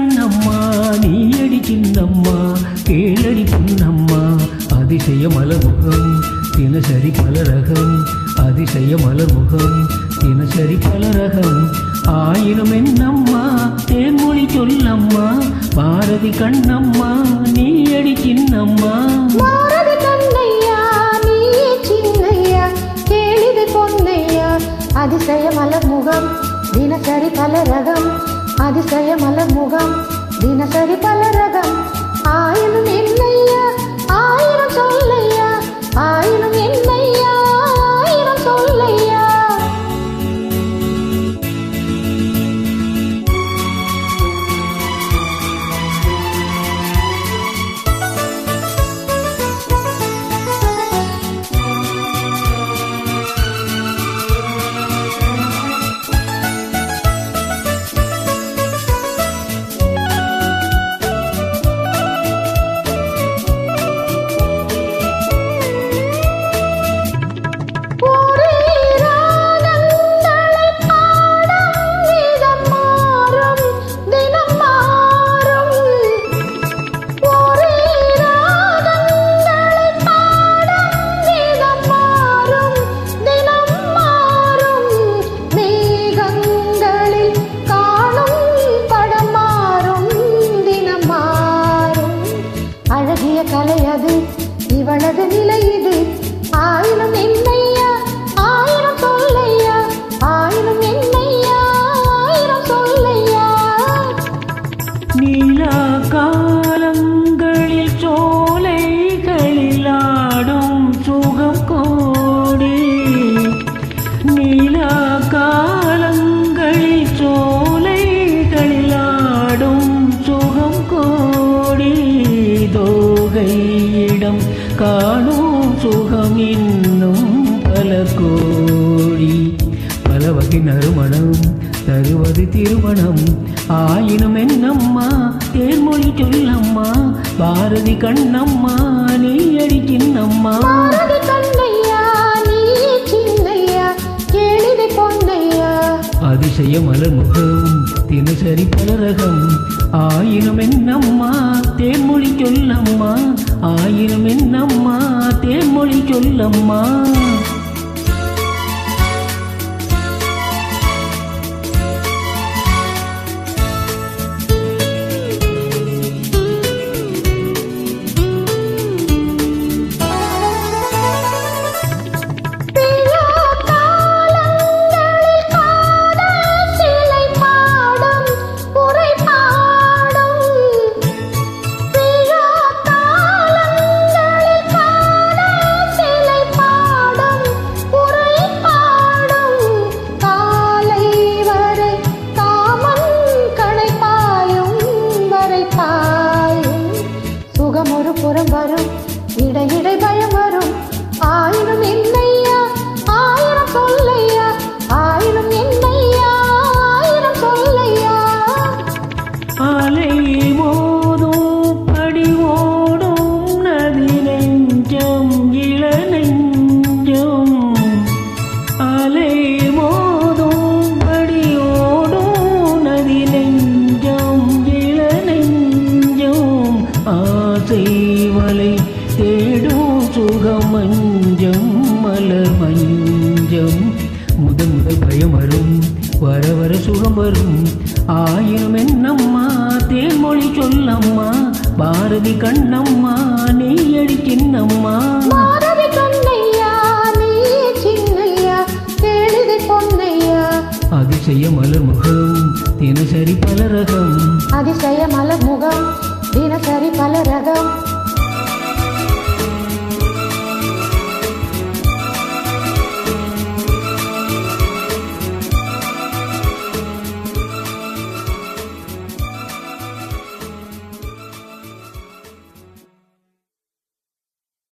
கண்ணம்மா நீயடி சின்னம்மா கேளடி பொன்னம்மா அதிசய மலர்முகம் தினசரி பலரகம் அதிசய மலர்முகம் தினசரி பலரகம் ஆயிரம் என்னம்மா தேன்மொழி சொல்லம்மா பாரதி கண்ணம்மா நீயடி சின்னம்மா அதிசய மலர்முகம் தினசரி பலரகம் அதிசய மலர்முகம் தினசரி பலரகம் ஆயிரம் என்னையா ஆயிரம் சொல்லையா ஆயிரம் என்னையா ஆயிரம் சொல்லையா கலையது இவளது நிலை இது ஆயிரம் என்னையா ஆயிரம் சொல்லையா ஆயிரம் என்னையா ஆயிரம் சொல்லையா நீலா காலங்களில் சோலைகளில் ஆடும் சுகம் கோடி நீலா காலங்களில் சோலைகளில் ஆடும் சுகம் கோடி தோகையிடம் காணும் சுகம் இன்னும் பல கோடி பல வகை நறுமணம் தருவது திருமணம் ஆயினும் என்னம்மா தேர்மொழி சொல்லம்மா பாரதி கண்ணம்மா நீ அடி சின்னம்மா அதிசய மலர்முகம் தினசரி பலரகம் ஆயிரம் என்னம்மா தேன்மொழி சொல்லம்மா ஆயிரம் என்னம்மா தேன்மொழி சொல்லம்மா புறம் வரும் இடையிடை பயம் வரும் ஆயிரம் என்னையா ஆயிரம் சொல்லையா ஆயிரம் என்னையா ஆயிரம் சொல்லையா அலை மோதும் படி ஓடும் நதி நெஞ்சம் இள நெஞ்சம் அலை மோதும் படி ஓடும் நதி நெஞ்சம் இள நெஞ்சம் ஆசை மலை தேடும் சுகம் மஞ்சம் மலர் மஞ்சம் முதல் பயம் வரும் வர வர சுகம் வரும் ஆயிரம் என்னம்மா தேன்மொழி சொல்லம்மா பாரதி கண்ணம்மா நீ அடி சின்னம்மா பாரதி கண்ணையா நீ சின்னையா கேளிதை பொன்னையா அதிசய மலர்முகம் தினசரி பலரகம் அதிசய மலர்முகம் தினசரி பலரகம்